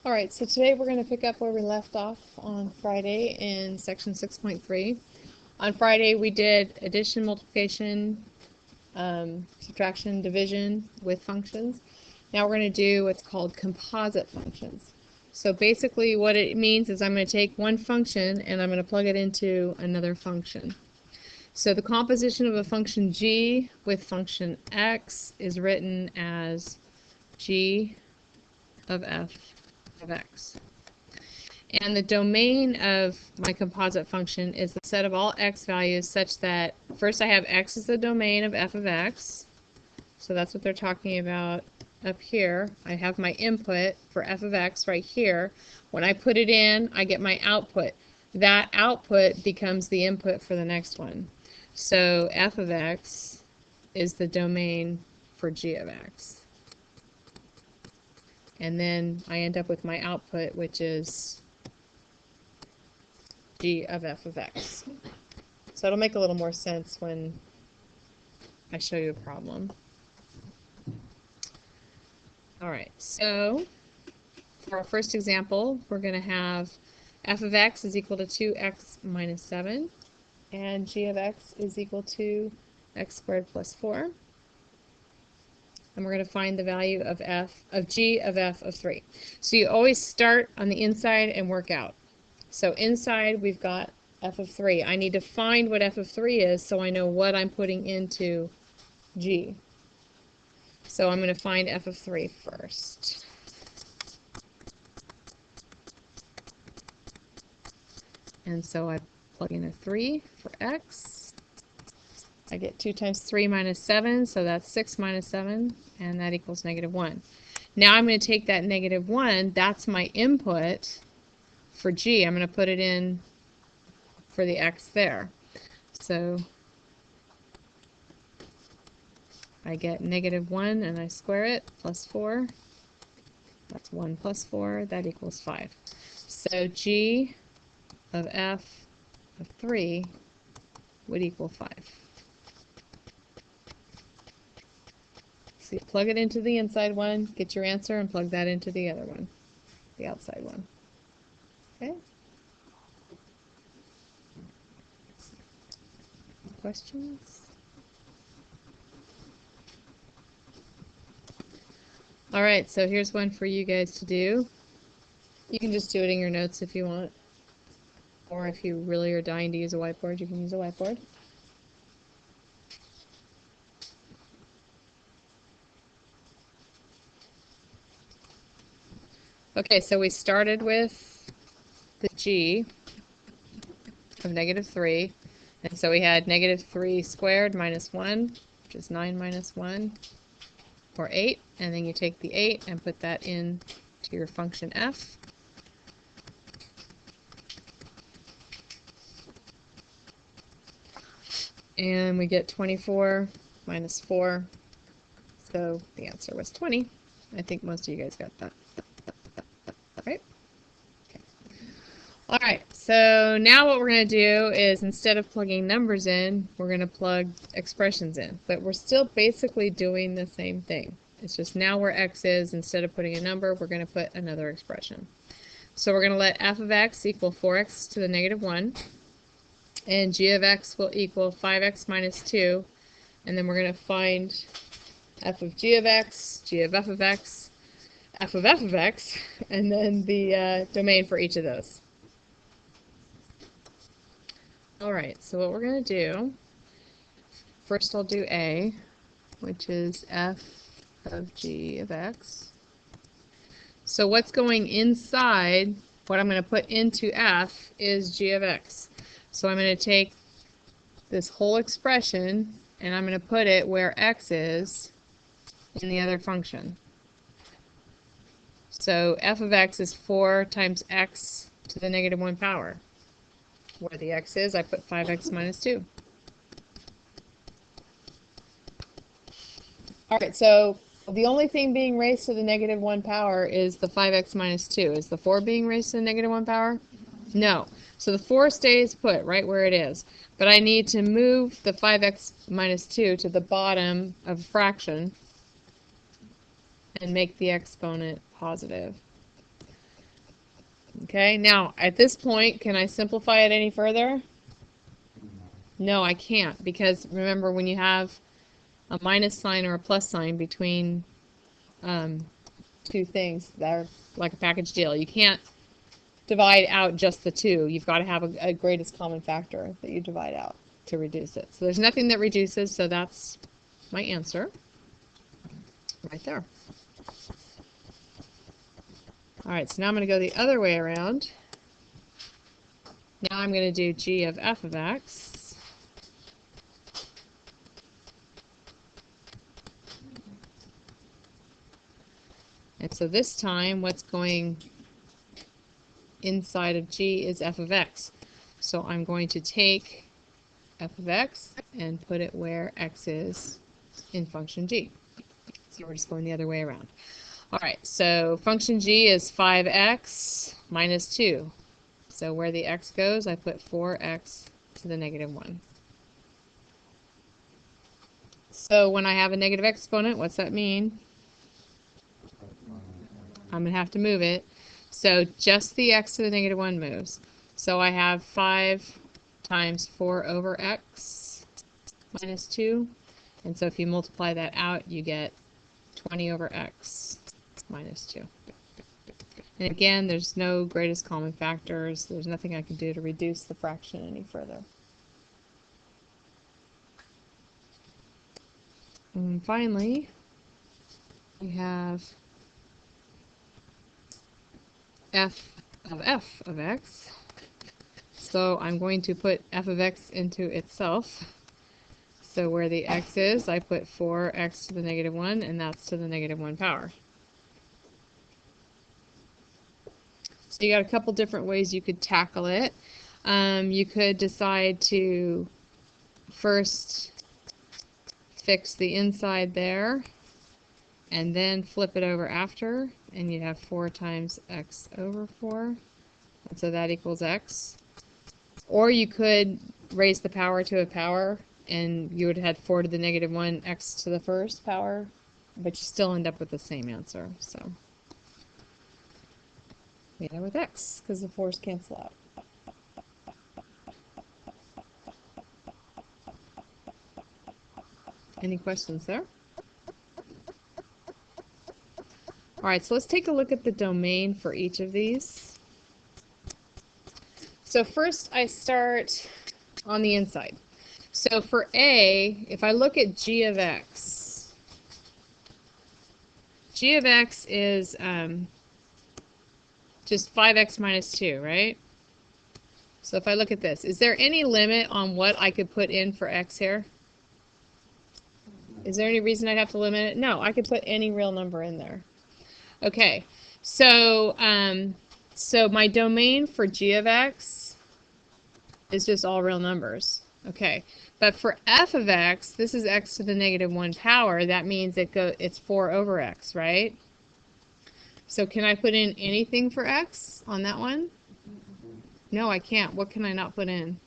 All right, so today we're going to pick up where we left off on Friday in section 6.3. On Friday we did addition, multiplication, subtraction, division with functions. Now we're going to do what's called composite functions. So basically what it means is I'm going to take one function and I'm going to plug it into another function. So the composition of a function g with function x is written as g of f of x. And the domain of my composite function is the set of all x values such that first I have x as the domain of f of x. So that's what they're talking about up here. I have my input for f of x right here. When I put it in, I get my output. That output becomes the input for the next one. So f of x is the domain for g of x. And then I end up with my output, which is g of f of x. So it'll make a little more sense when I show you a problem. All right, so for our first example, we're going to have f of x is equal to 2x minus 7, and g of x is equal to x squared plus 4. And we're going to find the value of g of f of 3. So you always start on the inside and work out. So inside we've got f of 3. I need to find what f of 3 is so I know what I'm putting into g. So I'm going to find f of 3 first. And so I plug in a 3 for x. I get 2 times 3 minus 7, so that's 6 minus 7, and that equals negative 1. Now I'm going to take that negative 1, that's my input for g. I'm going to put it in for the x there. So I get negative 1 and I square it, plus 4. That's 1 plus 4, that equals 5. So g of f of 3 would equal 5. So you plug it into the inside one, get your answer, and plug that into the other one, the outside one. Okay? Questions? All right, so here's one for you guys to do. You can just do it in your notes if you want. Or if you really are dying to use a whiteboard, you can use a whiteboard. Okay, so we started with the g of negative 3. And so we had negative 3 squared minus 1, which is 9 minus 1, or 8. And then you take the 8 and put that in to your function f. And we get 24 minus 4. So the answer was 20. I think most of you guys got that. Right? Okay. All right, so now what we're going to do is instead of plugging numbers in, we're going to plug expressions in. But we're still basically doing the same thing. It's just now where x is, instead of putting a number, we're going to put another expression. So we're going to let f of x equal 4x to the negative 1. And g of x will equal 5x minus 2. And then we're going to find f of g of x, g of f of x, f of x, and then the domain for each of those. All right, so what we're going to do, first I'll do a, which is f of g of x. So what's going inside, what I'm going to put into f is g of x. So I'm going to take this whole expression and I'm going to put it where x is in the other function. So f of x is 4 times x to the negative 1 power. Where the x is, I put 5x minus 2. All right, so the only thing being raised to the negative 1 power is the 5x minus 2. Is the 4 being raised to the negative 1 power? No. So the 4 stays put right where it is. But I need to move the 5x minus 2 to the bottom of a fraction and make the exponent positive. Okay, now at this point, can I simplify it any further? No, I can't, because remember, when you have a minus sign or a plus sign between two things that are like a package deal, you can't divide out just the two. You've got to have a greatest common factor that you divide out to reduce it. So there's nothing that reduces, so that's my answer right there. All right, so now I'm going to go the other way around. Now I'm going to do g of f of x. And so this time, what's going inside of g is f of x. So I'm going to take f of x and put it where x is in function g. So we're just going the other way around. All right, so function g is 5x minus 2. So where the x goes, I put 4x to the negative 1. So when I have a negative exponent, what's that mean? I'm going to have to move it. So just the x to the negative 1 moves. So I have 5 times 4 over x minus 2. And so if you multiply that out, you get 20 over x minus 2. And again, there's no greatest common factors. There's nothing I can do to reduce the fraction any further. And finally, we have f of x. So I'm going to put f of x into itself. So where the x is, I put 4x to the negative 1, and that's to the negative 1 power. So you got a couple different ways you could tackle it. You could decide to first fix the inside there, and then flip it over after, and you'd have 4 times x over 4, and so that equals x. Or you could raise the power to a power, and you would have had 4 to the negative 1, x to the first power, but you still end up with the same answer. So we end up with x, because the 4's cancel out. Any questions there? All right, so let's take a look at the domain for each of these. So first I start on the inside. So for A, if I look at g of x is just 5x minus 2, right? So if I look at this, is there any limit on what I could put in for x here? Is there any reason I'd have to limit it? No, I could put any real number in there. Okay, so so my domain for g of x is just all real numbers. Okay, but for f of x, this is x to the negative 1 power. That means it's 4 over x, right? So can I put in anything for x on that one? No, I can't. What can I not put in?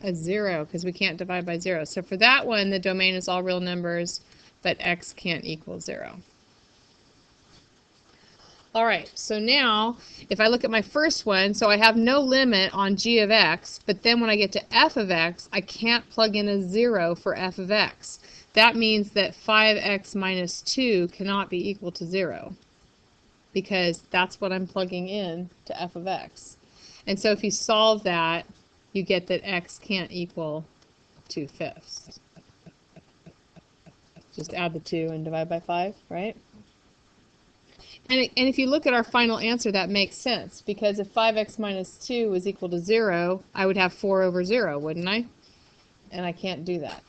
A 0, because we can't divide by 0. So for that one, the domain is all real numbers, but x can't equal 0. All right, so now if I look at my first one, so I have no limit on g of x, but then when I get to f of x, I can't plug in a 0 for f of x. That means that 5x minus 2 cannot be equal to 0, because that's what I'm plugging in to f of x. And so if you solve that, you get that x can't equal 2/5. Just add the 2 and divide by 5, right? And if you look at our final answer, that makes sense, because if 5x minus 2 is equal to 0, I would have 4 over 0, wouldn't I? And I can't do that.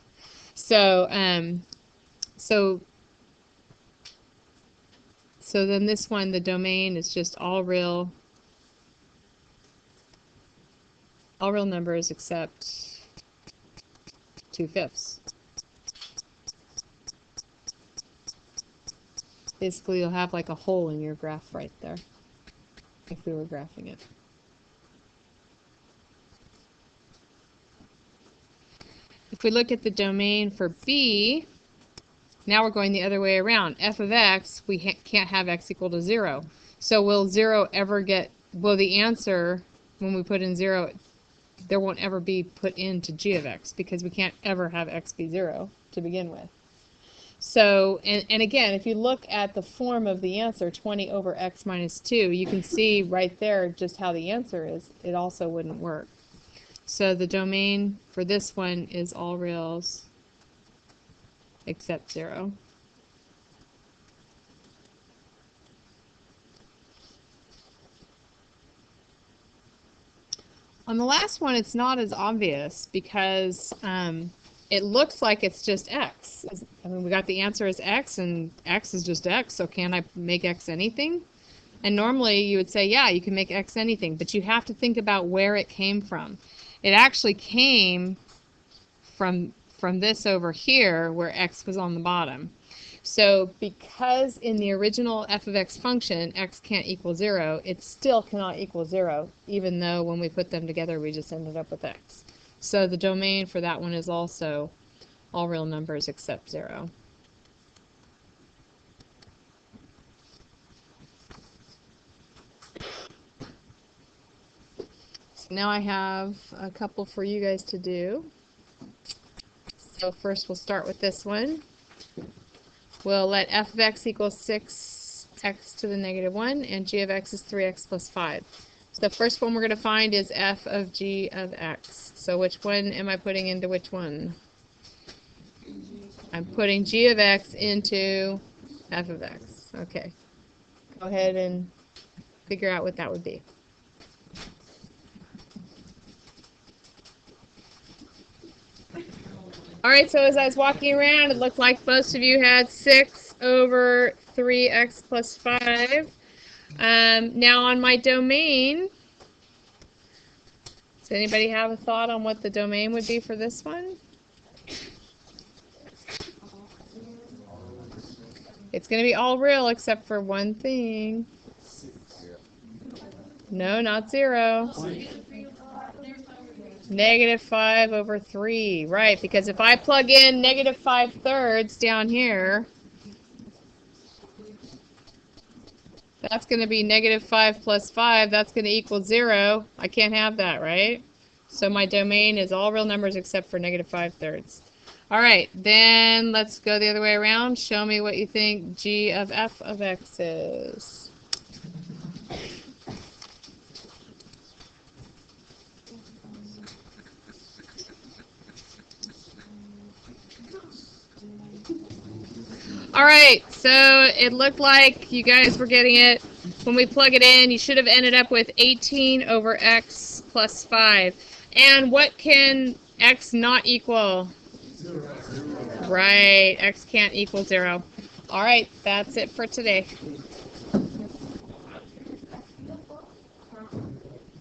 So, so then this one, the domain is just all real numbers except 2/5. Basically, you'll have like a hole in your graph right there, if we were graphing it. If we look at the domain for B, Now we're going the other way around. F of x, we can't have x equal to 0. So will 0 ever get, will the answer, when we put in 0, there won't ever be put into g of x, because we can't ever have x be 0 to begin with. So, and again, if you look at the form of the answer, 20 over x minus 2, you can see right there just how the answer is. It also wouldn't work. So the domain for this one is all reals except 0. On the last one, it's not as obvious because it looks like it's just x. I mean, we got the answer as x, and x is just x, so can I make x anything? And normally you would say, yeah, you can make x anything, but you have to think about where it came from. It actually came from this over here where x was on the bottom. So because in the original f of x function, x can't equal 0, it still cannot equal 0, even though when we put them together, we just ended up with x. So the domain for that one is also all real numbers except 0. So now I have a couple for you guys to do. So first we'll start with this one. We'll let f of x equal 6x to the negative 1, and g of x is 3x plus 5. So the first one we're going to find is f of g of x. So which one am I putting into which one? I'm putting g of x into f of x. Okay. Go ahead and figure out what that would be. All right, so as I was walking around, it looked like most of you had 6 over 3x plus 5. Now on my domain, does anybody have a thought on what the domain would be for this one? It's going to be all real except for one thing. No, not 0. Negative 5 over 3, right, because if I plug in negative 5/3 down here, that's going to be negative 5 plus 5, that's going to equal 0. I can't have that, right? So my domain is all real numbers except for negative 5/3. All right, then let's go the other way around. Show me what you think g of f of x is. All right, so it looked like you guys were getting it. When we plug it in, you should have ended up with 18 over x plus 5. And what can x not equal? 0. Right, x can't equal 0. All right, that's it for today.